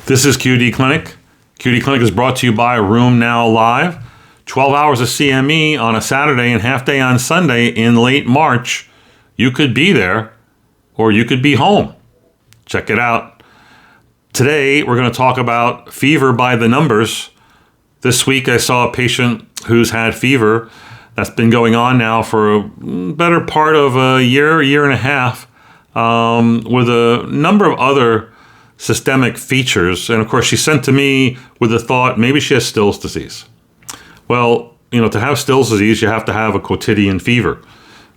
This is QD Clinic. QD Clinic is brought to you by Room Now Live. 12 hours of CME on a Saturday and half day on Sunday in late March. You could be there or you could be home. Check it out. Today, we're going to talk about fever by the numbers. This week, I saw a patient who's had fever that's been going on now for a better part of a year and a half, with a number of other systemic features. And of course, she sent to me with the thought, maybe she has Still's disease. Well, to have Still's disease, you have to have a quotidian fever.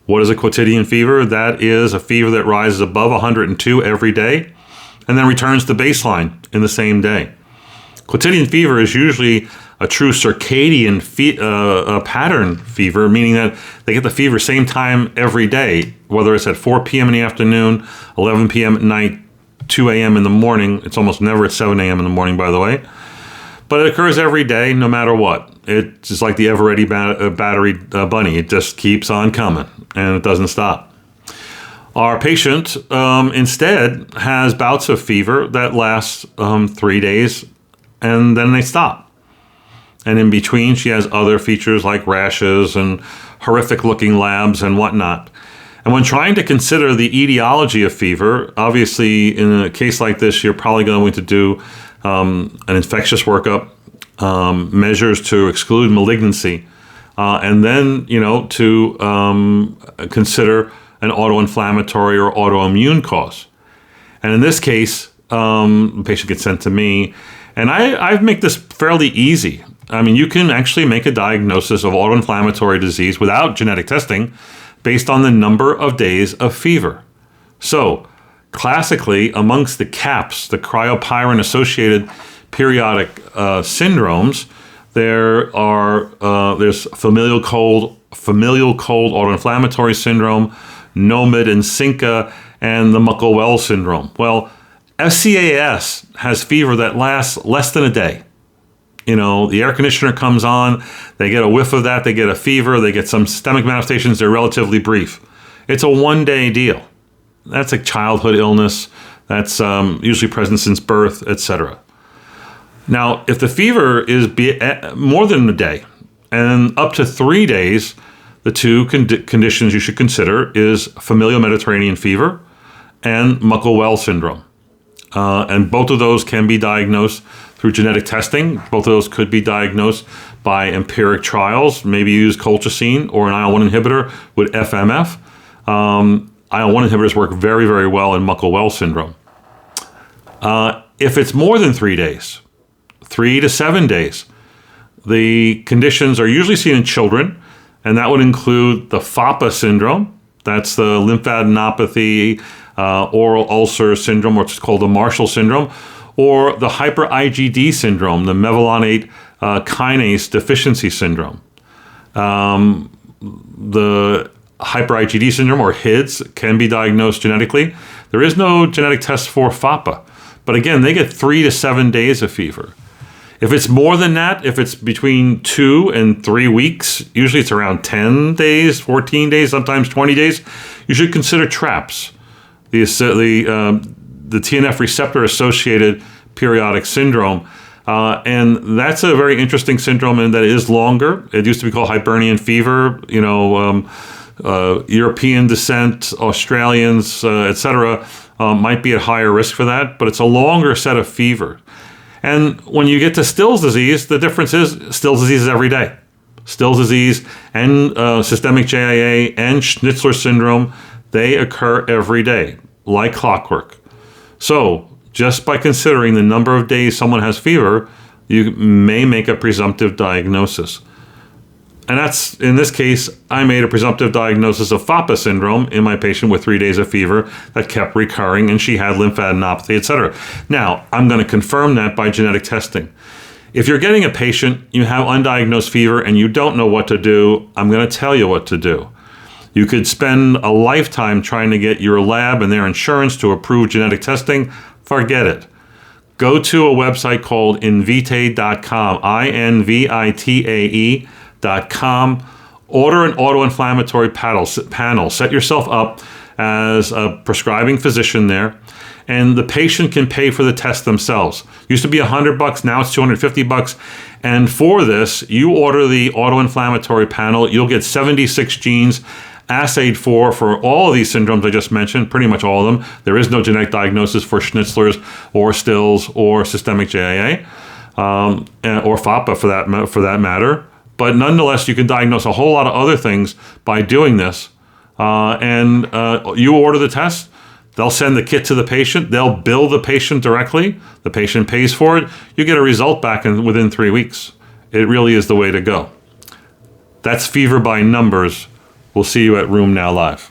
What is a quotidian fever? That is a fever that rises above 102 every day and then returns to baseline in the same day. Quotidian fever is usually a true circadian pattern fever, meaning that they get the fever same time every day, whether it's at 4 p.m. in the afternoon, 11 p.m. at night, 2 a.m. in the morning. It's almost never at 7 a.m. in the morning, by the way. But it occurs every day, no matter what. It's just like the ever-ready battery bunny. It just keeps on coming, and it doesn't stop. Our patient instead has bouts of fever that last 3 days, and then they stop. And in between, she has other features like rashes and horrific-looking labs and whatnot. And when trying to consider the etiology of fever, obviously in a case like this, you're probably going to do an infectious workup, measures to exclude malignancy, and then, to consider an autoinflammatory or autoimmune cause. And in this case, the patient gets sent to me, and I make this fairly easy. I mean, you can actually make a diagnosis of autoinflammatory disease without genetic testing based on the number of days of fever. So, classically, amongst the CAPS, the cryopyrin-associated periodic syndromes, there's familial cold autoinflammatory syndrome, NOMID and SINCA, and the Muckle-Wells syndrome. Well, FCAS has fever that lasts less than a day. The air conditioner comes on, they get a whiff of that, they get a fever, they get some systemic manifestations, they're relatively brief. It's a one-day deal. That's a childhood illness that's usually present since birth, etc. Now, if the fever is more than a day and up to 3 days, the two conditions you should consider is familial Mediterranean fever and Muckle-Wells syndrome. And both of those can be diagnosed through genetic testing. Both of those could be diagnosed by empiric trials. Maybe use colchicine or an IL-1 inhibitor with FMF. IL-1 inhibitors work very, very well in Muckle-Wells syndrome. If it's more than 3 days, 3 to 7 days, the conditions are usually seen in children, and that would include the FAPA syndrome. That's the lymphadenopathy, oral ulcer syndrome, which is called the Marshall syndrome, or the hyper-IgD syndrome, the mevalonate kinase deficiency syndrome. The hyper-IgD syndrome, or HIDS, can be diagnosed genetically. There is no genetic test for FAPA, but again, they get 3 to 7 days of fever. If it's more than that, if it's between 2 and 3 weeks, usually it's around 10 days, 14 days, sometimes 20 days, you should consider TRAPS, the TNF receptor-associated periodic syndrome. And that's a very interesting syndrome, and that is longer. It used to be called Hibernian fever. European descent, Australians, etc., might be at higher risk for that, but it's a longer set of fever. And when you get to Still's disease, the difference is Still's disease is every day. Still's disease and systemic JIA and Schnitzler syndrome, they occur every day, like clockwork. So, just by considering the number of days someone has fever, you may make a presumptive diagnosis. And that's, in this case, I made a presumptive diagnosis of FAPA syndrome in my patient with 3 days of fever that kept recurring, and she had lymphadenopathy, etc. Now, I'm going to confirm that by genetic testing. If you're getting a patient, you have undiagnosed fever, and you don't know what to do, I'm going to tell you what to do. You could spend a lifetime trying to get your lab and their insurance to approve genetic testing. Forget it. Go to a website called invitae.com, INVITAE.com. Order an autoinflammatory panel. Set yourself up as a prescribing physician there and the patient can pay for the test themselves. Used to be $100, now it's $250. And for this, you order the auto-inflammatory panel. You'll get 76 genes assayed for all of these syndromes I just mentioned, pretty much all of them. There is no genetic diagnosis for Schnitzler's or Still's or systemic JAA, or FAPA for that matter. But nonetheless, you can diagnose a whole lot of other things by doing this. You order the test. They'll send the kit to the patient. They'll bill the patient directly. The patient pays for it. You get a result back within 3 weeks. It really is the way to go. That's Fever by Numbers. We'll see you at Room Now Live.